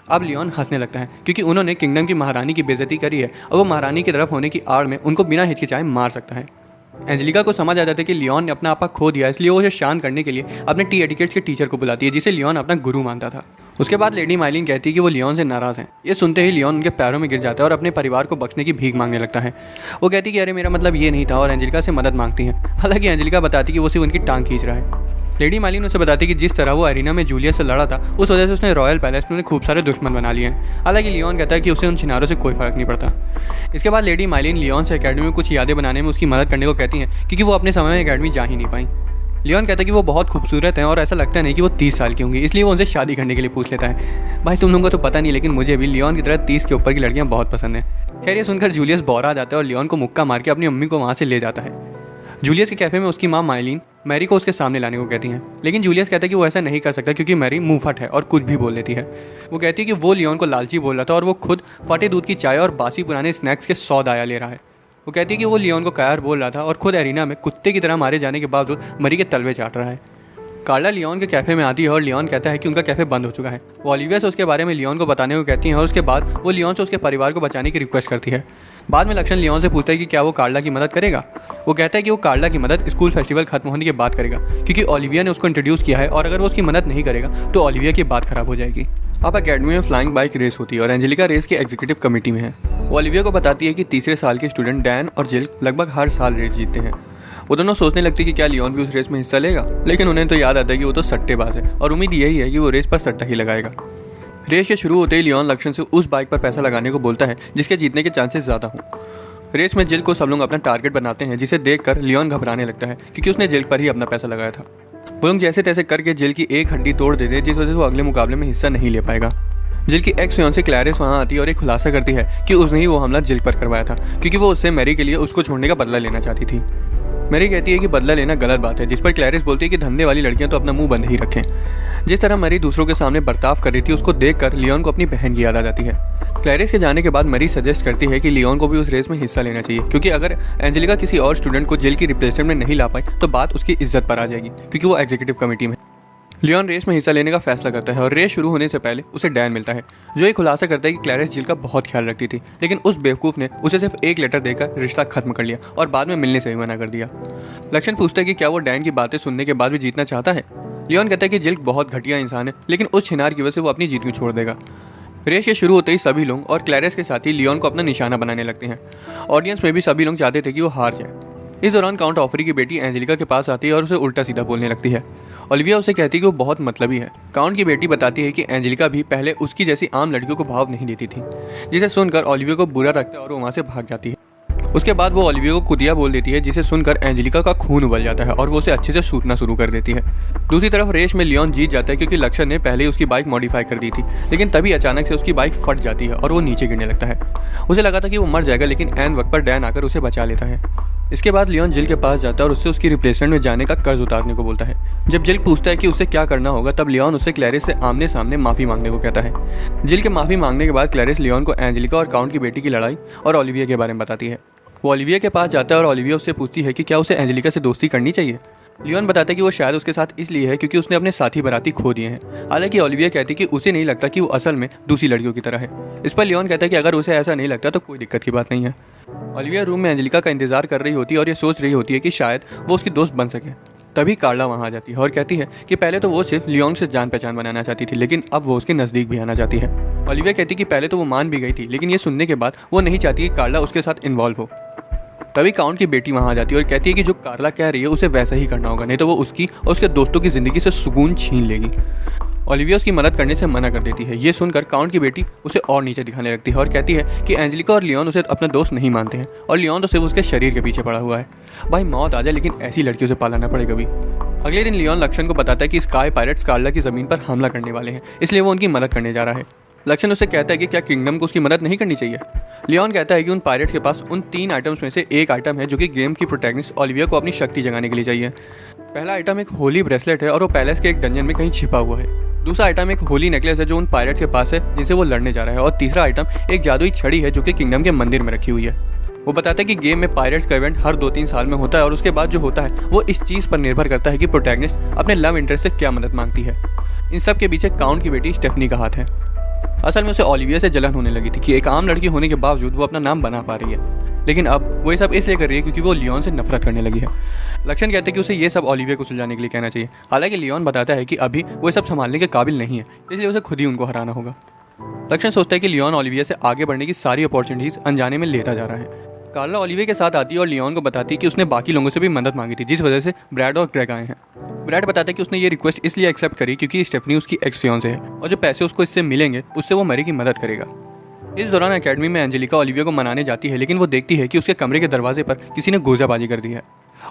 अब लियोन हंसने लगता है, क्योंकि उन्होंने किंगडम की महारानी की बेइज्जती करी है और वो महारानी की तरफ होने की आड़ में उनको बिना हिचकिचाए मार सकता है। एंजेलिका को समझ आ जाता है कि लियोन ने अपना आपा खो दिया, इसलिए वो उसे शांत करने के लिए अपने टी एटिकेट्स के टीचर को बुलाती है, जिसे लियोन अपना गुरु मानता था। उसके बाद लेडी माइलिन कहती है कि वो लियोन से नाराज़ हैं। ये सुनते ही लियोन उनके पैरों में गिर जाता है और अपने परिवार को बख्शने की भीख मांगने लगता है। वो कहती है कि अरे मेरा मतलब ये नहीं था, और एंजेलिका से मदद मांगती है। हालांकि एंजेलिका बताती है कि वो सिर्फ उनकी टांग खींच रहा है। लेडी माइलिन उसे बताती है कि जिस तरह वो एरिना में जूलियस से लड़ा था, उस वजह से उसने रॉयल पैलेस में खूब सारे दुश्मन बना लिए हैं। हालांकि लियोन कहता है कि उसे उन छिनारों से कोई फर्क नहीं पड़ता। इसके बाद लेडी माइलिन लियोन से एकेडमी में कुछ यादें बनाने में उसकी मदद करने को कहती हैं, क्योंकि वो अपने समय में एकेडमी जा ही नहीं पाई। लियोन कहता है कि वो बहुत खूबसूरत हैं और ऐसा लगता नहीं कि वो 30 साल की होंगी, इसलिए वो उनसे शादी करने के लिए पूछ लेता है। भाई तुम लोगों को तो पता नहीं, लेकिन मुझे भी लियोन की तरह 30 के ऊपर की लड़कियां बहुत पसंद हैं। खैर ये सुनकर जूलियस बौरा जाता है और लियोन को मुक्का मार के अपनी अम्मी को वहाँ से ले जाता है। जूलियस के कैफ़े में उसकी माँ माइलिन मैरी को उसके सामने लाने को कहती हैं, लेकिन जूलियस कहता है कि वो ऐसा नहीं कर सकता, क्योंकि मैरी मुंहफट है और कुछ भी बोल देती है। वो कहती है कि वो लियोन को लालची बोल रहा था और वो खुद फटे दूध की चाय और बासी पुराने स्नैक्स के 100 दाया ले रहा है। वो कहती है कि वो लियोन को कायर बोल रहा था और खुद एरिना में कुत्ते की तरह मारे जाने के बावजूद मरी के तलवे चाट रहा है। कार्ला लियोन के कैफ़े में आती है और लियोन कहता है कि उनका कैफ़े बंद हो चुका है। वो ओलिविया से उसके बारे में लियोन को बताने को कहती हैं और उसके बाद वो लियोन से उसके परिवार को बचाने की रिक्वेस्ट करती है। बाद में लक्षण लियोन से पूछता है कि क्या वो कार्ला की मदद करेगा। वो कहता है कि वो कार्ला की मदद स्कूल फेस्टिवल खत्म होने के बाद करेगा, क्योंकि ओलिविया ने उसको इंट्रोड्यूस किया है और अगर वो उसकी मदद नहीं करेगा तो ओलिविया की बात खराब हो जाएगी। अब एकेडमी में फ्लाइंग बाइक रेस होती है और एंजेलिका रेस की एग्जीक्यूटिव कमेटी में है। वो ओलिविया को बताती है कि तीसरे साल के स्टूडेंट डैन और जिल लगभग हर साल रेस जीतते हैं। वो दोनों सोचने लगती है कि क्या लियोन भी उस रेस में हिस्सा लेगा, लेकिन उन्हें तो याद आता है कि वो तो सट्टेबाज है और उम्मीद यही है कि वो रेस पर सट्टा ही लगाएगा। रेस के शुरू होते ही लियोन लक्षण से उस बाइक पर पैसा लगाने को बोलता है जिसके जीतने के चांसेस ज़्यादा हों। रेस में जिल को सब लोग अपना टारगेट बनाते हैं, जिसे देखकर लियोन घबराने लगता है, क्योंकि उसने जिल पर ही अपना पैसा लगाया था। वो लोग जैसे तैसे करके जिल की एक हड्डी तोड़ देते हैं, जिस वजह से वो अगले मुकाबले में हिस्सा नहीं ले पाएगा। जिल की एक्स फियांसे क्लैरिस वहाँ आती है और एक खुलासा करती है कि उसने ही वो हमला जिल पर करवाया था, क्योंकि वो उससे मैरी के लिए उसको छोड़ने का बदला लेना चाहती थी। मैरी कहती है कि बदला लेना गलत बात है, जिस पर क्लैरिस बोलती है कि धंधे वाली लड़कियां तो अपना मुंह बंद ही रखें। जिस तरह मैरी दूसरों के सामने बर्ताव कर रही थी, उसको देखकर लियोन को अपनी बहन की याद आ जाती है। क्लैरिस के जाने के बाद मैरी सजेस्ट करती है कि लियोन को भी उस रेस में हिस्सा लेना चाहिए, क्योंकि अगर एंजेलिका किसी और स्टूडेंट को जिल की रिप्लेसमेंट में नहीं ला पाई तो बात उसकी इज्जत पर आ जाएगी, क्योंकि वो एग्जीक्यूटिव कमेटी में। लियोन रेस में हिस्सा लेने का फैसला करता है और रेस शुरू होने से पहले उसे डैन मिलता है, जो एक खुलासा करता है कि क्लैरिस जिल का बहुत ख्याल रखती थी, लेकिन उस बेवकूफ़ ने उसे सिर्फ एक लेटर देकर रिश्ता खत्म कर लिया और बाद में मिलने से भी मना कर दिया। लक्षण पूछता है कि क्या वो डैन की बातें सुनने के बाद भी जीतना चाहता है। लियोन कहता है कि जिल बहुत घटिया इंसान है, लेकिन उस छिनार की वजह से वो अपनी जीत क्यों छोड़ देगा। रेस के शुरू होते ही सभी लोग और क्लैरिस के साथ ही लियोन को अपना निशाना बनाने लगते हैं। ऑडियंस में भी सभी लोग चाहते थे कि वो हार जाए। इस दौरान काउंट ऑफरी की बेटी एंजेलिका के पास आती है और उसे उल्टा सीधा बोलने लगती है। ओलिविया उसे कहती है कि वो बहुत मतलबी है। काउंट की बेटी बताती है कि एंजेलिका भी पहले उसकी जैसी आम लड़कियों को भाव नहीं देती थी, जिसे सुनकर ओलिविया को बुरा लगता है और वो वहाँ से भाग जाती है। उसके बाद वो ओलिविया को कुतिया बोल देती है, जिसे सुनकर एंजेलिका का खून उबल जाता है और वो उसे अच्छे से सूतना शुरू कर देती है। दूसरी तरफ रेस में लियोन जीत जाता है क्योंकि लक्षण ने पहले ही उसकी बाइक मॉडिफाई कर दी थी, लेकिन तभी अचानक से उसकी बाइक फट जाती है और वो नीचे गिरने लगता है। उसे लगा था कि वो मर जाएगा, लेकिन ऐन वक्त पर डैन आकर उसे बचा लेता है। इसके बाद लियोन जिल के पास जाता है और उससे उसकी रिप्लेसमेंट में जाने का कर्ज उतारने को बोलता है। जब जिल पूछता है कि उसे क्या करना होगा, तब लियोन उससे क्लैरिस से आमने सामने माफी मांगने को कहता है। जिल के माफी मांगने के बाद क्लैरिस लियोन को एंजेलिका और काउंट की बेटी की लड़ाई और ओलिविया के बारे में बताती है। वो ओलिविया के पास जाता है और ओलिविया उससे पूछती है कि क्या उसे एंजेलिका से दोस्ती करनी चाहिए। लियोन बताता है कि वो शायद उसके साथ इसलिए है क्योंकि उसने अपने साथी बराती खो दिए हैं। हालांकि ओलिविया कहती है कि उसे नहीं लगता कि वो असल में दूसरी लड़कियों की तरह है। इस पर लियोन कहता है कि अगर उसे ऐसा नहीं लगता तो कोई दिक्कत की बात नहीं है। ओलिविया रूम में एंजेलिका का इंतजार कर रही होती है और ये सोच रही होती है कि शायद वो उसकी दोस्त बन सके। तभी कार्ला वहाँ आ जाती है और कहती है कि पहले तो वो सिर्फ लियोन से जान पहचान बनाना चाहती थी, लेकिन अब वो उसके नज़दीक भी आना चाहती है। ओलिविया कहती है कि पहले तो वो मान भी गई थी, लेकिन ये सुनने के बाद वो नहीं चाहती कि कार्ला उसके साथ इन्वॉल्व हो। तभी काउंट की बेटी वहाँ आ जाती है और कहती है कि जो कार्ला कह रही है उसे वैसा ही करना होगा, नहीं तो वो उसकी और उसके दोस्तों की ज़िंदगी से सुकून छीन लेगी। ओलिविया उसकी मदद करने से मना कर देती है। ये सुनकर काउंट की बेटी उसे और नीचे दिखाने लगती है और कहती है कि एंजेलिका और लियोन उसे अपना दोस्त नहीं मानते हैं और लियोन तो सिर्फ उसके शरीर के पीछे पड़ा हुआ है। भाई मौत आ जाए, लेकिन ऐसी लड़कियों से पालाना पड़े कभी। अगले दिन लियोन लक्षण को बताता है कि स्काई पायरेट्स कार्ला की ज़मीन पर हमला करने वाले हैं, इसलिए वो उनकी मदद करने जा रहा है। लक्षण उसे कहता है कि क्या किंगडम को उसकी मदद नहीं करनी चाहिए। लियोन कहता है कि उन पायरेट्स के पास उन 3 आइटम्स में से एक आइटम है जो कि गेम की प्रोटैगनिस्ट ओलिविया को अपनी शक्ति जगाने के लिए चाहिए। पहला आइटम एक होली ब्रेसलेट है और वो पैलेस के एक डंजन में कहीं छिपा हुआ है। दूसरा आइटम एक होली नेकलेस है जो उन पायरेट्स के पास है जिनसे वो लड़ने जा रहा है। और तीसरा आइटम एक जादुई छड़ी है जो कि किंगडम के मंदिर में रखी हुई है। वो बताता है कि गेम में पायरेट्स का इवेंट हर 2-3 साल में होता है और उसके बाद जो होता है वो इस चीज़ पर निर्भर करता है कि प्रोटैगनिस्ट अपने लव इंटरेस्ट से क्या मदद मांगती है। इन सब के पीछे काउंट की बेटी स्टेफनी का हाथ है। असल में उसे ओलिविया से जलन होने लगी थी कि एक आम लड़की होने के बावजूद वो अपना नाम बना पा रही है, लेकिन अब वो ये सब इसलिए कर रही है क्योंकि वो लियोन से नफरत करने लगी है। लक्षण कहते हैं कि उसे ये सब ओलिविया को सुलझाने के लिए कहना चाहिए। हालांकि लियोन बताता है कि अभी वो ये सब संभालने के काबिल नहीं है, इसलिए उसे खुद ही उनको हराना होगा। लक्षण सोचता है कि लियोन ओलिविया से आगे बढ़ने की सारी अपॉर्चुनिटीज अनजाने में लेता जा रहा है। कार्ला ओलिविया के साथ आती है और लियोन को बताती है कि उसने बाकी लोगों से भी मदद मांगी थी, जिस वजह से ब्रैड और ग्रेग आए हैं। ब्रैड बताता है कि उसने ये रिक्वेस्ट इसलिए एक्सेप्ट करी क्योंकि स्टेफनी उसकी एक्स फियांसे है और जो पैसे उसको इससे मिलेंगे उससे वो मैरी की मदद करेगा। इस दौरान एकेडमी में एंजेलिका ओलिविया को मनाने जाती है, लेकिन वो देखती है कि उसके कमरे के दरवाजे पर किसी ने गोजाबाजी कर दी है।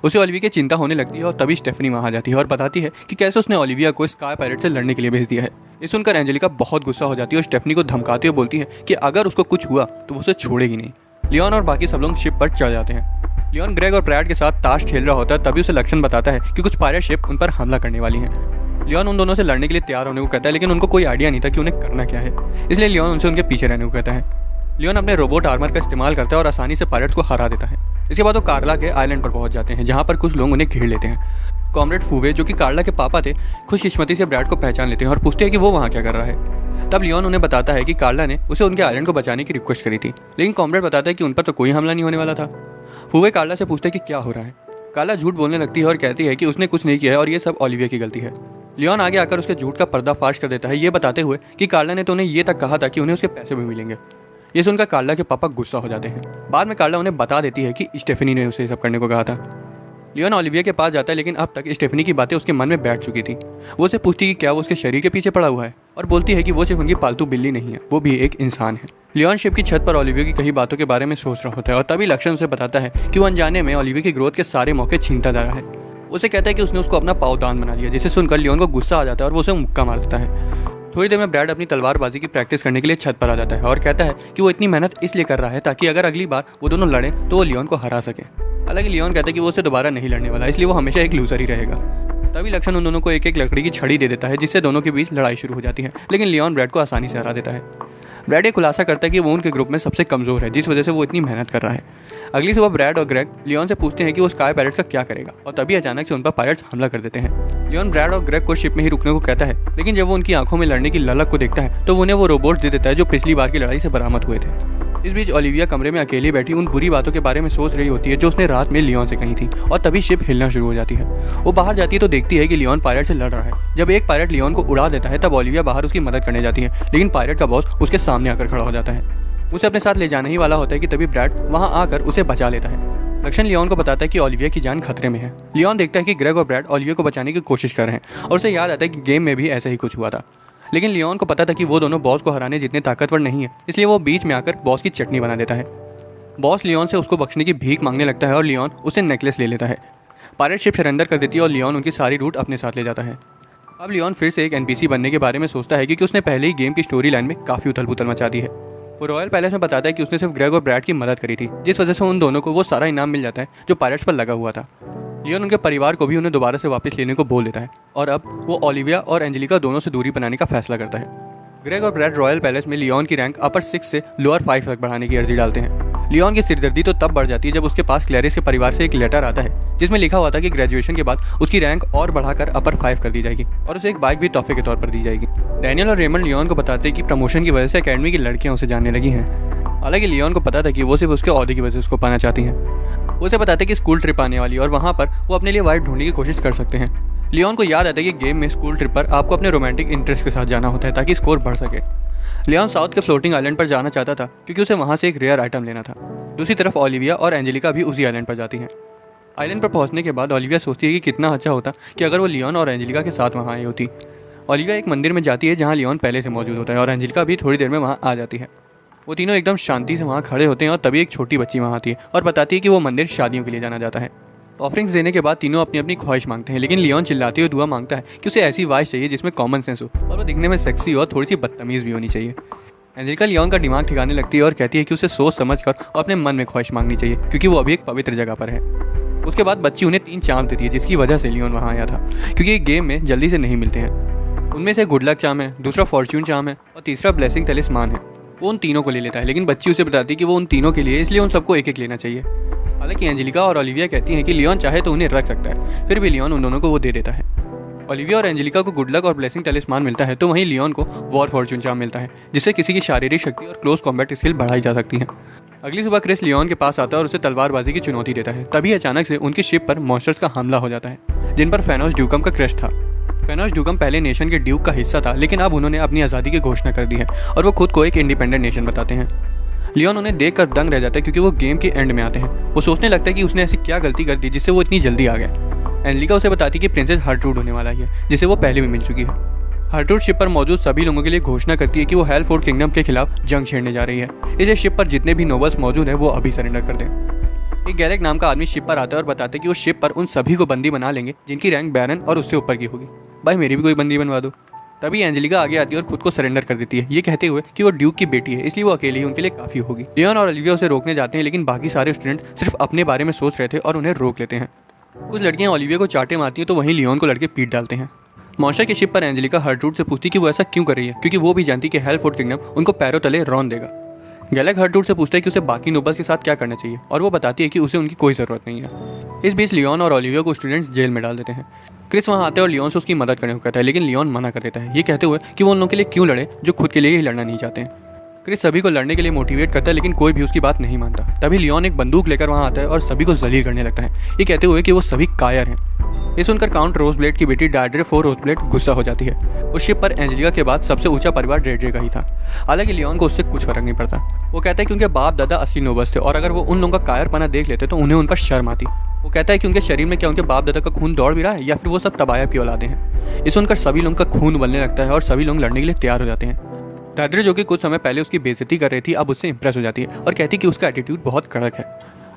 उसे ओलिविया की चिंता होने लगती है और तभी स्टेफनी वहाँ आ जाती है और बताती है कि कैसे उसने ओलिविया को स्काई पायरेट से लड़ने के लिए भेज दिया है। ये सुनकर एंजेलिका बहुत गुस्सा हो जाती है और स्टेफनी को धमकाते हुए बोलती है कि अगर उसको कुछ हुआ तो वो उसे छोड़ेगी नहीं। लियोन और बाकी सब लोग शिप पर चढ़ जाते हैं। लियोन ग्रेग और ब्रैड के साथ ताश खेल रहा होता है, तभी उसे लक्षण बताता है कि कुछ पायरेट शिप उन पर हमला करने वाली हैं। लियोन उन दोनों से लड़ने के लिए तैयार होने को कहता है, लेकिन उनको कोई आइडिया नहीं था कि उन्हें करना क्या है, इसलिए लियोन उनसे उनके पीछे रहने को कहता है। लियोन अपने रोबोट आर्मर का इस्तेमाल करता है और आसानी से पायरेट्स को हरा देता है। इसके बाद वो कार्ला के आइलैंड पर पहुंच जाते हैं, जहाँ पर कुछ लोग उन्हें घेर लेते हैं। कॉमरेड फूवे, जो कि कार्ला के पापा थे, खुशकिस्मती से ब्रैड को पहचान लेते हैं और पूछते हैं कि वो वहाँ क्या कर रहा है। तब लियोन उन्हें बताता है कि कार्ला ने उसे उनके आइलैंड को बचाने की रिक्वेस्ट करी थी, लेकिन कॉमरेड बताता है कि उन पर तो कोई हमला नहीं होने वाला था। फूवे कार्ला से पूछते हैं कि क्या हो रहा है। कार्ला झूठ बोलने लगती है और कहती है कि उसने कुछ नहीं किया है और ये सब ओलिविया की गलती है। लियोन आगे आकर उसके झूठ का पर्दाफाश कर देता है, ये बताते हुए कि कार्ला ने तो उन्हें ये तक कहा था कि उन्हें उसके पैसे भी मिलेंगे। ये सुनकर कार्ला के पापा गुस्सा हो जाते हैं। बाद में कार्ला उन्हें बता देती है कि स्टेफनी ने उसे सब करने को कहा था। लियोन ओलिविया के पास जाता है, लेकिन अब तक स्टेफनी की बातें उसके मन में बैठ चुकी थी। वो उसे पूछती कि क्या वो उसके शरीर के पीछे पड़ा हुआ है और बोलती है कि वो सिर्फ उनकी पालतू बिल्ली नहीं है, वो भी एक इंसान है। लियोन शिप की छत पर ओलिविया की कई बातों के बारे में सोच रहा होता है और तभी लक्षण उसे बताता है कि वो अनजाने में ओलिविया की ग्रोथ के सारे मौके छीनता जा रहा है। उसे कहता है कि उसने उसको अपना पावदान बना लिया, जिसे सुनकर लियोन को गुस्सा आ जाता है और वो उसे मुक्का मार देता है। थोड़ी देर में ब्रैड अपनी तलवारबाजी की प्रैक्टिस करने के लिए छत पर आ जाता है और कहता है कि वो इतनी मेहनत इसलिए कर रहा है ताकि अगर अगली बार वो दोनों लड़ें तो वो लियोन को हरा सके। हालांकि लियोन कहता है कि वो उसे दोबारा नहीं लड़ने वाला, इसलिए वो हमेशा एक लूजर ही रहेगा। तभी लक्षण उन दोनों को एक एक लकड़ी की छड़ी दे देता है, जिससे दोनों के बीच लड़ाई शुरू हो जाती है, लेकिन लियोन ब्रैड को आसानी से हरा देता है। ब्रैड ये खुलासा करता है कि वो उनके ग्रुप में सबसे कमज़ोर है, जिस वजह से वो इतनी मेहनत कर रहा है। अगली सुबह ब्रैड और ग्रेग लियोन से पूछते हैं कि वो स्काई पायरेट्स का क्या करेगा और तभी अचानक से उन पर पायरेट्स हमला कर देते हैं। लियोन ब्रैड और ग्रेग को शिप में ही रुकने को कहता है, लेकिन जब वो उनकी आंखों में लड़ने की ललक को देखता है तो उन्हें वो रोबोट दे देता है जो पिछली बार की लड़ाई से बरामद हुए थे। इस बीच ओलिविया कमरे में अकेली बैठी उन बुरी बातों के बारे में सोच रही होती है जो उसने रात में लियोन से कही थी और तभी शिप हिलना शुरू हो जाती है। वो बाहर जाती है तो देखती है कि लियोन पायरेट से लड़ रहा है। जब एक पायरेट लियोन को उड़ा देता है तब ओलिविया बाहर उसकी मदद करने जाती है, लेकिन पायरेट का बॉस उसके सामने आकर खड़ा हो जाता है। उसे अपने साथ ले जाने ही वाला होता है कि तभी ब्रैड वहां आकर उसे बचा लेता है। लक्षण लियोन को बताता है कि ओलिविया की जान खतरे में है। लियोन देखता है कि ग्रेग और ब्रैड ओलिविया को बचाने की कोशिश कर रहे हैं और उसे याद आता है कि गेम में भी ऐसा ही कुछ हुआ था, लेकिन लियोन को पता था कि वो दोनों बॉस को हराने जितने ताकतवर नहीं है, इसलिए वो बीच में आकर बॉस की चटनी बना देता है। बॉस लियोन से उसको बख्शने की भीख मांगने लगता है और लियोन उसे नेकलेस ले लेता है। पायरेट शिप सरेंडर कर देती है और लियोन उनकी सारी रूट अपने साथ ले जाता है। अब लियोन फिर से एक एनपीसी बनने के बारे में सोचता है क्योंकि उसने पहले ही गेम की स्टोरी लाइन में काफ़ी उथल पुथल मचा दी है। वो रॉयल पैलेस में बताता है कि उसने सिर्फ ग्रेग और ब्रैड की मदद करी थी, जिस वजह से उन दोनों को वो सारा इनाम मिल जाता है जो पायरेट्स पर लगा हुआ था। लियोन उनके परिवार को भी उन्हें दोबारा से वापस लेने को बोल देता है और अब वो ओलिविया और एंजेलिका दोनों से दूरी बनाने का फैसला करता है। ग्रेग और ब्रैड रॉयल पैलेस में लियोन की रैंक अपर 6 से लोअर 5 तक बढ़ाने की अर्जी डालते हैं। लियोन की सिरदर्दी तो तब बढ़ जाती है जब उसके पास क्लैरिस के परिवार से एक लेटर आता है जिसमें लिखा हुआ था कि ग्रेजुएशन के बाद उसकी रैंक और बढ़ाकर अपर 5 कर दी जाएगी और उसे एक बाइक भी तोहफे के तौर पर दी जाएगी। डैनियल और रेमंड लियोन को बताते हैं कि प्रमोशन की वजह से एकेडमी की लड़कियां उसे जानने लगी हैं। हालांकि लियोन को पता था कि वो सिर्फ उसके ओहदे की वजह से उसको पाना चाहती हैं। वो उसे बताते हैं कि स्कूल ट्रिप आने वाली है और वहाँ पर वो अपने लिए वाइफ ढूंढने की कोशिश कर सकते हैं। लियोन को याद आता है कि गेम में स्कूल ट्रिप पर आपको अपने रोमांटिक इंटरेस्ट के साथ जाना होता है ताकि स्कोर बढ़ सके। लियोन साउथ के फ्लोटिंग आइलैंड पर जाना चाहता था क्योंकि उसे वहाँ से एक रेयर आइटम लेना था। दूसरी तरफ ओलिविया और एंजेलिका भी उसी आइलैंड पर जाती हैं। आइलैंड पर पहुंचने के बाद ओलिविया सोचती है कि कितना अच्छा होता कि अगर वो लियोन और एंजेलिका के साथ वहाँ आई होती। ओलिविया एक मंदिर में जाती है जहाँ लियोन पहले से मौजूद होता है और एंजेलिका भी थोड़ी देर में वहाँ आ जाती है। वो तीनों एकदम शांति से वहाँ खड़े होते हैं और तभी एक छोटी बच्ची वहाँ आती है और बताती है कि वो मंदिर शादियों के लिए जाना जाता है। ऑफरिंग्स देने के बाद तीनों अपनी अपनी ख्वाहिश मांगते हैं, लेकिन लियोन चिल्लाते हुए दुआ मांगता है कि उसे ऐसी वाइफ चाहिए जिसमें कॉमन सेंस हो और वो दिखने में सेक्सी और थोड़ी सी बदतमीज़ भी होनी चाहिए। एंजेलिका लियोन का दिमाग ठिकाने लगती है और कहती है कि उसे सोच समझ कर और अपने मन में ख्वाहिश मांगनी चाहिए क्योंकि वो अभी एक पवित्र जगह पर है। उसके बाद बच्ची उन्हें 3 चार्म देती है जिसकी वजह से लियोन वहाँ आया था क्योंकि गेम में जल्दी से नहीं मिलते हैं। उनमें से गुड लक चार्म है, दूसरा फॉर्च्यून चार्म है और तीसरा ब्लेसिंग तलिस्मान है। वो उन तीनों को ले लेता है, लेकिन बच्ची उसे बताती है कि वो उन तीनों के लिए, इसलिए उन सबको एक एक लेना चाहिए। हालांकि एंजेलिका और ओलिविया कहती हैं कि लियोन चाहे तो उन्हें रख सकता है, फिर भी लियोन उन दोनों को वो दे देता है। ओलिविया और एंजेलिका को गुड लक और ब्लेसिंग तलिस्मान मिलता है तो वहीं लियोन को वॉर फॉर्च्यून चार्म मिलता है जिससे किसी की शारीरिक शक्ति और क्लोज कॉम्बैट स्किल बढ़ाई जा सकती है। अगली सुबह क्रिस लियोन के पास आता है और उसे तलवारबाजी की चुनौती देता है। तभी अचानक से उनकी शिप पर मॉन्स्टर्स का हमला हो जाता है जिन पर फेनोस ड्यूकम का क्रश था। फेनोस ड्यूकम पहले नेशन के ड्यूक का हिस्सा था, लेकिन अब उन्होंने अपनी आज़ादी की घोषणा कर दी है और वो खुद को एक इंडिपेंडेंट नेशन बताते हैं। लियोन उन्हें देखकर दंग रह जाता है क्योंकि वो गेम के एंड में आते हैं। वो सोचने लगता है कि उसने ऐसी क्या गलती कर दी जिससे वो इतनी जल्दी आ गया। एंजेलिका उसे बताती है कि प्रिंसेस हर्ट्रूड होने वाला है जिसे वो पहले भी मिल चुकी है। हर्ट्रूड शिप पर मौजूद सभी लोगों के लिए घोषणा करती है कि वो हेलफोर्ड किंगडम के खिलाफ जंग छेड़ने जा रही है, इसलिए शिप पर जितने भी नोबल्स मौजूद हैं वो अभी सरेंडर कर दें। एक गैलेक नाम का आदमी शिप पर आता है और बताते हैं कि वो शिप पर उन सभी को बंदी बना लेंगे जिनकी रैंक बैरन और उससे ऊपर की होगी। भाई मेरी भी कोई बंदी बनवा दो। तभी एंजेलिका आगे आती है और खुद को सरेंडर कर देती है, ये कहते हुए कि वो ड्यूक की बेटी है इसलिए वो अकेली ही उनके लिए काफ़ी होगी। लियोन और ओलिविया उसे रोकने जाते हैं, लेकिन बाकी सारे स्टूडेंट सिर्फ अपने बारे में सोच रहे थे और उन्हें रोक लेते हैं। कुछ लड़कियां ओलिविया को चाटे मारती हैं तो वहीं लियोन को लड़के पीट डालते हैं। मॉन्स्टर की शिप पर एंजेलिका हर्ट्रूड से पूछती कि वो ऐसा क्यों कर रही है क्योंकि वो भी जानती कि हेलफोर्ड किंगडम उनको पैरों तले रौंद देगा। गैलेक हर्ट्रूड से पूछता है कि उसे बाकी नोबल्स के साथ क्या करना चाहिए और वो बताती है कि उसे उनकी कोई ज़रूरत नहीं है। इस बीच लियोन और ओलिविया को स्टूडेंट्स जेल में डाल देते हैं। क्रिस वहाँ आते हैं और लियोन से उसकी मदद करने को कहता है, लेकिन लियोन मना कर देता है, ये कहते हुए कि वो उन लोगों के लिए क्यों लड़े जो खुद के लिए ही लड़ना नहीं चाहते हैं। क्रिस सभी को लड़ने के लिए मोटिवेट करता है, लेकिन कोई भी उसकी बात नहीं मानता। तभी लियोन एक बंदूक लेकर वहाँ आता है और सभी को जलील करने लगता है, ये कहते हुए कि वो सभी कायर हैं। ये सुनकर काउंट रोजब्लेड की बेटी डायड्रे फोर रोजब्लेड गुस्सा हो जाती है। उस शिप पर एंजेलिका के बाद सबसे ऊंचा परिवार डेड्रे का ही था। हालांकि लियोन को उससे कुछ फर्क नहीं पड़ता। वो कहता है कि उनके बाप दादा असली नोबल्स थे और अगर वो उन लोगों का कायरपना देख लेते तो उन्हें उन पर शर्म आती। वो कहता है कि उनके शरीर में क्या उनके बाप दादा का खून दौड़ भी रहा है या फिर वो सब तबायब की औलादे हैं। ये सुनकर सभी लोगों का खून उबलने लगता है और सभी लोग लड़ने के लिए तैयार हो जाते हैं। डायड्रे जो कि कुछ समय पहले उसकी बेइज्जती कर रही थी अब उससे इंप्रेस हो जाती है और कहती है कि उसका एटीट्यूड बहुत कड़क है।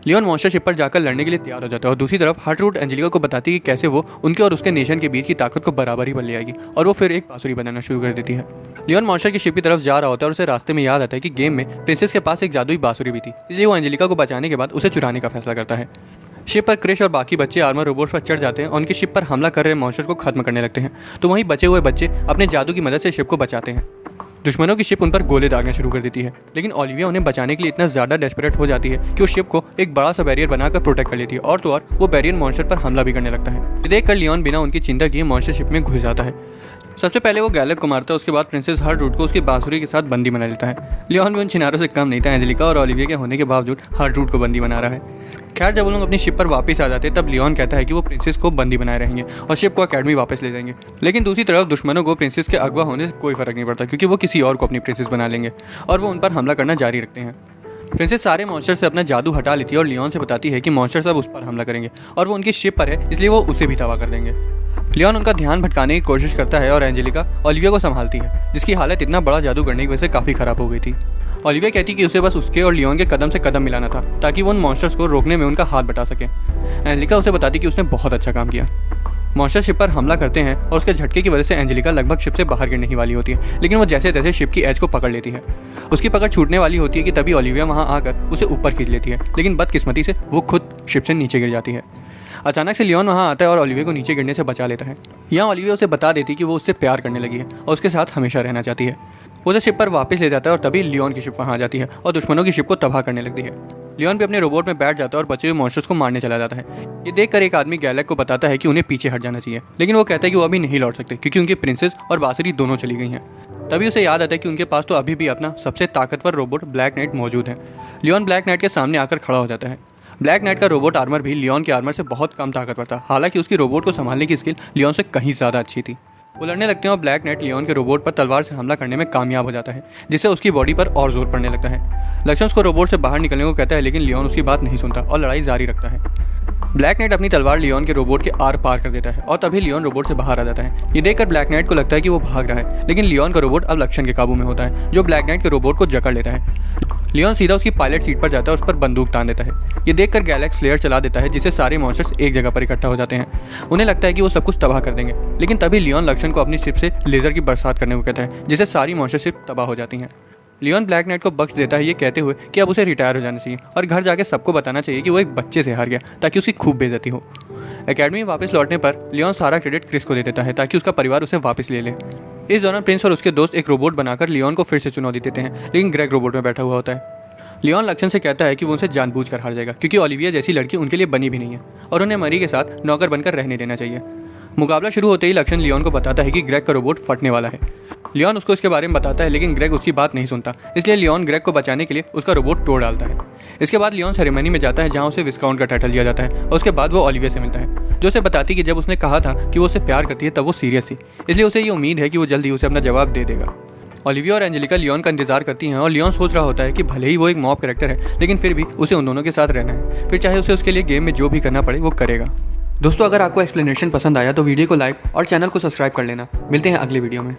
लियोन मॉन्स्टर शिप पर जाकर लड़ने के लिए तैयार हो जाता है और दूसरी तरफ हर्ट्रूड एंजेलिका को बताती है कि कैसे वो उनके और उसके नेशन के बीच की ताकत को बराबरी पर ले आएगी और वो फिर एक बांसुरी बनाना शुरू कर देती है। लियोन मॉन्स्टर की शिप की तरफ जा रहा होता है और उसे रास्ते में याद आता है कि गेम में प्रिंसेस के पास एक जादुई बांसुरी भी थी, इसलिए वो एंजेलिका को बचाने के बाद उसे चुराने का फैसला करता है। शिप पर क्रिश और बाकी बच्चे आर्मर रोबोट पर चढ़ जाते हैं और उनकी शिप पर हमला कर रहे मॉन्स्टर को खत्म करने लगते हैं, तो वहीं बचे हुए बच्चे अपने जादू की मदद से शिप को बचाते हैं। दुश्मनों की शिप उन पर गोले दागना शुरू कर देती है, लेकिन ओलिविया उन्हें बचाने के लिए इतना ज़्यादा डेस्परेट हो जाती है कि वो शिप को एक बड़ा सा बैरियर बनाकर प्रोटेक्ट कर लेती है और तो और वो बैरियर मॉन्स्टर पर हमला भी करने लगता है। देखकर लियोन बिना उनकी चिंता किए मॉन्स्टर शिप में घुस जाता है। सबसे पहले वो गैलेक को मारता है, उसके बाद प्रिंसेस हर्ट्रूड को उसकी बांसुरी के साथ बंदी बना लेता है। लियोन भी उन छिनारों से कम नहीं था, एंजेलिका और ओलिविया के होने के बावजूद हर्ट्रूड को बंदी बना रहा है। खैर जब वो लोग अपनी शिप पर वापस आ जाते हैं तब लियोन कहता है कि वो प्रिंसेस को बंदी बनाए रहेंगे और शिप को अकेडमी वापस ले जाएंगे। लेकिन दूसरी तरफ दुश्मनों को प्रिंसेस के अगवा होने से कोई फर्क नहीं पड़ता क्योंकि वो किसी और को अपनी प्रिंसेस बना लेंगे और वो उन पर हमला करना जारी रखते हैं। प्रिंसेस सारे मॉन्स्टर से अपना जादू हटा लेती है और लियोन से बताती है कि मॉन्स्टर सब उस पर हमला करेंगे और वो उनकी शिप पर है इसलिए वो उसे भी तबाह कर देंगे। लियोन उनका ध्यान भटकाने की कोशिश करता है और एंजेलिका ओलिविया को संभालती है, जिसकी हालत इतना बड़ा जादू करने की वजह से काफ़ी ख़राब हो गई थी। ओलिविया कहती कि उसे बस उसके और लियोन के कदम से कदम मिलाना था ताकि वो उन मॉन्स्टर्स को रोकने में उनका हाथ बटा सके। एंजेलिका उसे बताती कि उसने बहुत अच्छा काम किया। मॉन्स्टर शिप पर हमला करते हैं और उसके झटके की वजह से एंजेलिका लगभग शिप से बाहर गिरने ही वाली होती है, लेकिन वो जैसे तैसे शिप की एज को पकड़ लेती है। उसकी पकड़ छूटने वाली होती है कि तभी ओलिविया वहाँ आकर उसे ऊपर खींच लेती है, लेकिन बदकिस्मती से वो खुद शिप से नीचे गिर जाती है। अचानक से लियोन वहाँ आता है और ओलिविया को नीचे गिरने से बचा लेता है। यहाँ ओलिविया उसे बता देती कि वो उससे प्यार करने लगी है और उसके साथ हमेशा रहना चाहती है। वो उसे शिप पर वापस ले जाता है और तभी लियोन की शिप वहाँ आ जाती है और दुश्मनों की शिप को तबाह करने लगती है। लियोन भी अपने रोबोट में बैठ जाता है और बचे हुए मॉन्स्टर्स को मारने चला जाता है। ये देखकर एक आदमी गैलेक को बताता है कि उन्हें पीछे हट जाना चाहिए, लेकिन वो कहता है कि वो अभी नहीं लौट सकते क्योंकि उनकी प्रिंसेस और बांसुरी दोनों चली गई हैं। तभी उसे याद आता है कि उनके पास तो अभी भी अपना सबसे ताकतवर रोबोट ब्लैक नाइट मौजूद है। लियोन ब्लैक नाइट के सामने आकर खड़ा हो जाता है। ब्लैक नाइट का रोबोट आर्मर भी लियोन के आर्मर से बहुत कम ताकतवर था, हालांकि उसकी रोबोट को संभालने की स्किल लियोन से कहीं ज़्यादा अच्छी थी। वो लड़ने लगते हैं और ब्लैक नाइट लियोन के रोबोट पर तलवार से हमला करने में कामयाब हो जाता है, जिससे उसकी बॉडी पर और जोर पड़ने लगता है। लक्ष्मण उसको रोबोट से बाहर निकलने को कहता है, लेकिन लियोन उसकी बात नहीं सुनता और लड़ाई जारी रखता है। ब्लैक नाइट अपनी तलवार लियोन के रोबोट के आर पार कर देता है और तभी लियोन रोबोट से बाहर आ जाता है। ये देखकर ब्लैक नाइट को लगता है कि वो भाग रहा है, लेकिन लियोन का रोबोट अब लक्ष्मण के काबू में होता है, जो ब्लैक नाइट के रोबोट को जकड़ लेता है। लियोन सीधा उसकी पायलट सीट पर जाता है और उस पर बंदूक तान देता है। ये देखकर गैलेक्स फ्लेयर चला देता है, जिससे सारे मॉन्स्टर्स एक जगह पर इकट्ठा हो जाते हैं। उन्हें लगता है कि वो सब कुछ तबाह कर देंगे, लेकिन तभी लियोन लक्ष्मण को अपनी शिप से लेजर की बरसात करने को कहता है, जिससे सारी मॉन्स्टर शिप तबाह हो जाती हैं। लियोन ब्लैक नाइट को बख्श देता है, ये कहते हुए कि अब उसे रिटायर हो जाना चाहिए और घर जाके सबको बताना चाहिए कि वो एक बच्चे से हार गया, ताकि उसकी खूब बेइज्जती हो। एकेडमी में वापस लौटने पर लियोन सारा क्रेडिट क्रिस को दे देता है ताकि उसका परिवार उसे वापस ले ले। इस दौरान प्रिंस और उसके दोस्त एक रोबोट बनाकर लियोन को फिर से चुनौती देते हैं, लेकिन ग्रेग रोबोट में बैठा हुआ होता है। लियोन लक्ष्मण से कहता है कि वो उनसे जानबूझकर हार जाएगा क्योंकि ओलिविया जैसी लड़की उनके लिए बनी भी नहीं है और उन्हें मरी के साथ नौकर बनकर रहने देना चाहिए। मुकाबला शुरू होते ही लक्ष्मण लियोन को बताता है कि ग्रेग का रोबोट फटने वाला है। लियोन उसको इसके बारे में बताता है, लेकिन ग्रेग उसकी बात नहीं सुनता, इसलिए लियोन ग्रेग को बचाने के लिए उसका रोबोट तोड़ डालता है। इसके बाद लियोन सेरेमनी में जाता है जहाँ उसे विस्काउंट का टाइटल दिया जाता है और उसके बाद वो ओलिविया से मिलता है, जो उसे बताती कि जब उसने कहा था कि वो उसे प्यार करती है तब वो सीरियस थी, इसलिए उसे ये उम्मीद है कि वो जल्द ही उसे अपना जवाब दे देगा। ओलिविया और एंजेलिका लियोन का इंतजार करती हैं और लियोन सोच रहा होता है कि भले ही वो एक मॉब कैरेक्टर है, लेकिन फिर भी उसे उन दोनों के साथ रहना है, फिर चाहे उसे उसके लिए गेम में जो भी करना पड़े वो करेगा। दोस्तों, अगर आपको एक्सप्लेनेशन पसंद आया तो वीडियो को लाइक और चैनल को सब्सक्राइब कर लेना। मिलते हैं अगले वीडियो में।